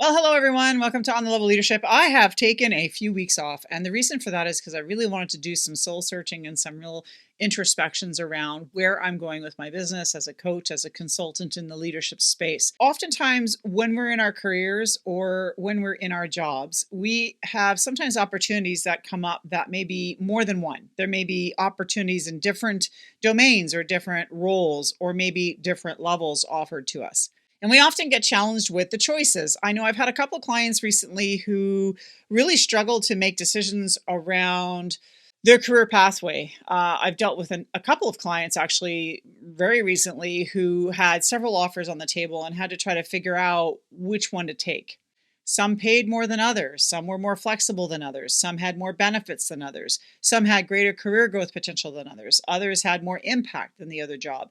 Well, hello everyone. Welcome to On the Level Leadership. I have taken a few weeks off, and the reason for that is because I really wanted to do some soul searching and some real introspections around where I'm going with my business as a coach, as a consultant in the leadership space. Oftentimes, when we're in our careers or when we're in our jobs, we have sometimes opportunities that come up that may be more than one. There may be opportunities in different domains or different roles or maybe different levels offered to us. And we often get challenged with the choices. I know I've had a couple clients recently who really struggle to make decisions around their career pathway. I've dealt with a couple of clients actually very recently who had several offers on the table and had to try to figure out which one to take. Some paid more than others. Some were more flexible than others. Some had more benefits than others. Some had greater career growth potential than others. Others had more impact than the other job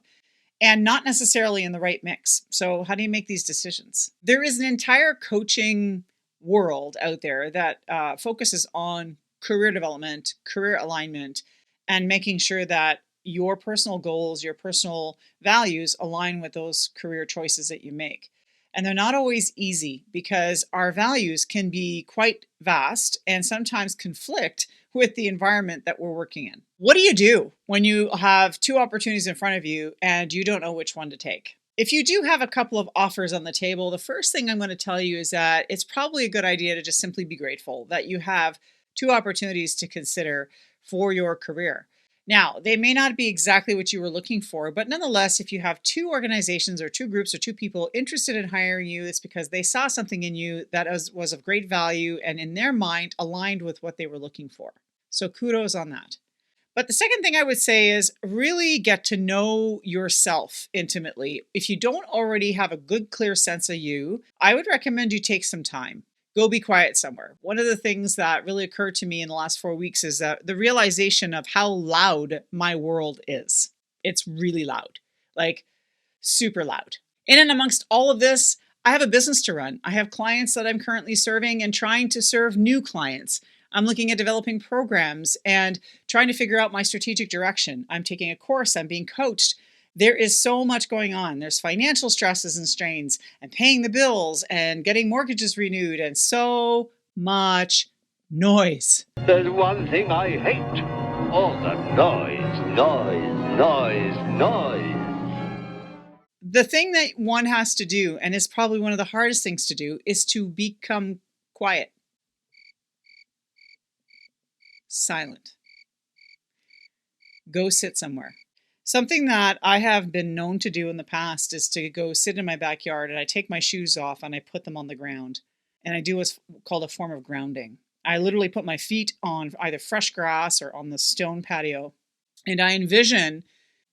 and not necessarily in the right mix. So, how do you make these decisions? There is an entire coaching world out there that focuses on career development, career alignment, and making sure that your personal goals, your personal values align with those career choices that you make. And they're not always easy because our values can be quite vast and sometimes conflict with the environment that we're working in. What do you do when you have two opportunities in front of you and you don't know which one to take? If you do have a couple of offers on the table, the first thing I'm going to tell you is that it's probably a good idea to just simply be grateful that you have two opportunities to consider for your career. Now, they may not be exactly what you were looking for, but nonetheless, if you have two organizations or two groups or two people interested in hiring you, it's because they saw something in you that was of great value and in their mind aligned with what they were looking for. So kudos on that. But the second thing I would say is really get to know yourself intimately. If you don't already have a good, clear sense of you, I would recommend you take some time. Go be quiet somewhere. One of the things that really occurred to me in the last 4 weeks is that the realization of how loud my world is. It's really loud, like super loud. In and amongst all of this, I have a business to run. I have clients that I'm currently serving and trying to serve new clients. I'm looking at developing programs and trying to figure out my strategic direction. I'm taking a course, I'm being coached. There is so much going on. There's financial stresses and strains, and paying the bills, and getting mortgages renewed, and so much noise. There's one thing I hate. All the noise. The thing that one has to do, and is probably one of the hardest things to do, is to become quiet, silent. Go sit somewhere. Something that I have been known to do in the past is to go sit in my backyard and I take my shoes off and I put them on the ground. And I do what's called a form of grounding. I literally put my feet on either fresh grass or on the stone patio. And I envision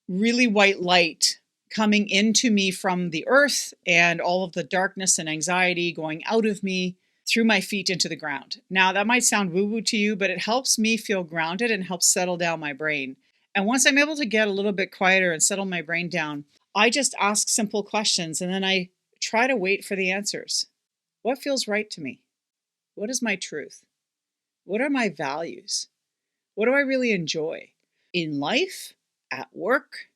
really white light coming into me from the earth and all of the darkness and anxiety going out of me through my feet into the ground. Now, that might sound woo-woo to you, but it helps me feel grounded and helps settle down my brain. And once I'm able to get a little bit quieter and settle my brain down, I just ask simple questions and then I try to wait for the answers. What feels right to me? What is my truth? What are my values? What do I really enjoy in life, at work,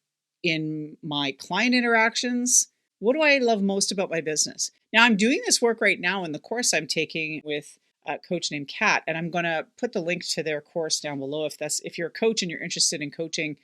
in my client interactions? What do I love most about my business? Now, I'm doing this work right now in the course I'm taking with a coach named Kat, and I'm going to put the link to their course down below. If you're a coach and you're interested in coaching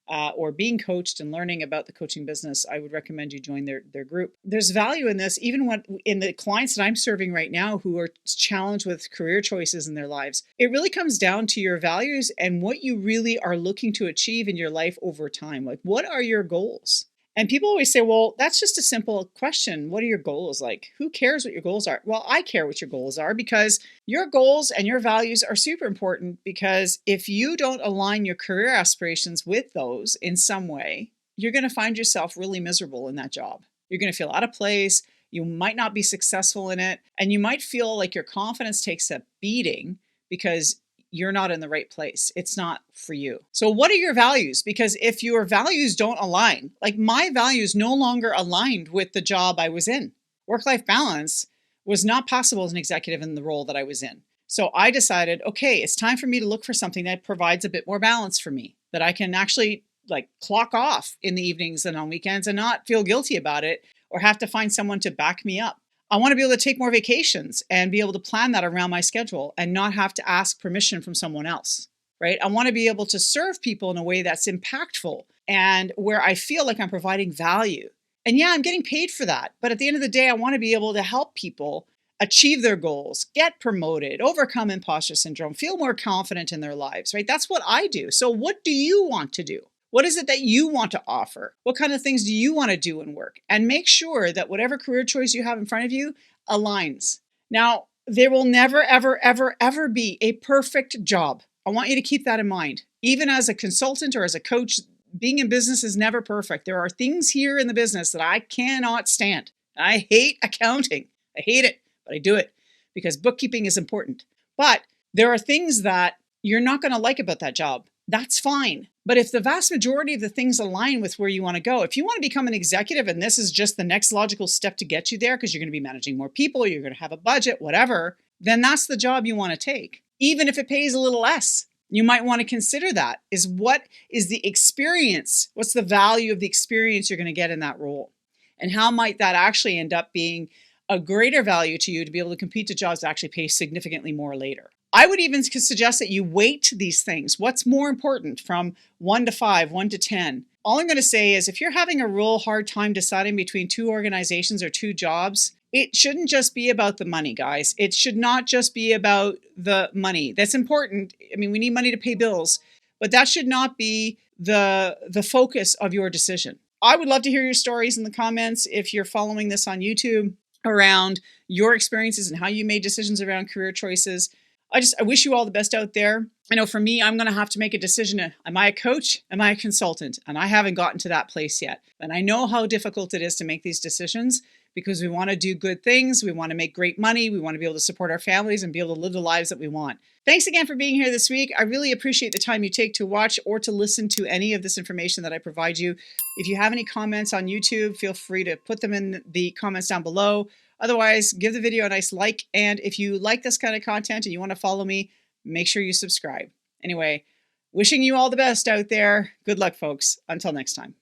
or being coached and learning about the coaching business, I would recommend you join their group. There's value in this, even when in the clients that I'm serving right now who are challenged with career choices in their lives. It really comes down to your values and what you really are looking to achieve in your life over time. Like, what are your goals? And people always say, well, that's just a simple question. What are your goals? Like, who cares what your goals are? Well, I care what your goals are because your goals and your values are super important, because if you don't align your career aspirations with those in some way, you're going to find yourself really miserable in that job. You're going to feel out of place. You might not be successful in it. And you might feel like your confidence takes a beating because you're not in the right place. It's not for you. So what are your values? Because if your values don't align, like my values no longer aligned with the job I was in. Work-life balance was not possible as an executive in the role that I was in. So I decided, okay, it's time for me to look for something that provides a bit more balance for me, that I can actually like clock off in the evenings and on weekends and not feel guilty about it or have to find someone to back me up. I want to be able to take more vacations and be able to plan that around my schedule and not have to ask permission from someone else, right? I want to be able to serve people in a way that's impactful and where I feel like I'm providing value. And yeah, I'm getting paid for that. But at the end of the day, I want to be able to help people achieve their goals, get promoted, overcome imposter syndrome, feel more confident in their lives, right? That's what I do. So what do you want to do? What is it that you want to offer? What kind of things do you want to do in work? And make sure that whatever career choice you have in front of you aligns. Now, there will never, ever, ever, ever be a perfect job. I want you to keep that in mind. Even as a consultant or as a coach, being in business is never perfect. There are things here in the business that I cannot stand. I hate accounting. I hate it, but I do it because bookkeeping is important. But there are things that you're not going to like about that job. That's fine. But if the vast majority of the things align with where you want to go, if you want to become an executive and this is just the next logical step to get you there because you're going to be managing more people, you're going to have a budget, whatever, then that's the job you want to take. Even if it pays a little less, you might want to consider that. What is the experience? What's the value of the experience you're going to get in that role? And how might that actually end up being a greater value to you to be able to compete to jobs that actually pay significantly more later? I would even suggest that you weight these things. What's more important from 1 to 5, 1 to 10? All I'm going to say is if you're having a real hard time deciding between two organizations or two jobs, it shouldn't just be about the money, guys. It should not just be about the money. That's important. I mean, we need money to pay bills, but that should not be the focus of your decision. I would love to hear your stories in the comments if you're following this on YouTube around your experiences and how you made decisions around career choices. I wish you all the best out there. I know for me, I'm going to have to make a decision. Am I a coach? Am I a consultant? And I haven't gotten to that place yet. And I know how difficult it is to make these decisions because we want to do good things. We want to make great money. We want to be able to support our families and be able to live the lives that we want. Thanks again for being here this week. I really appreciate the time you take to watch or to listen to any of this information that I provide you. If you have any comments on YouTube, feel free to put them in the comments down below. Otherwise, give the video a nice like. And if you like this kind of content and you want to follow me, make sure you subscribe. Anyway, wishing you all the best out there. Good luck, folks. Until next time.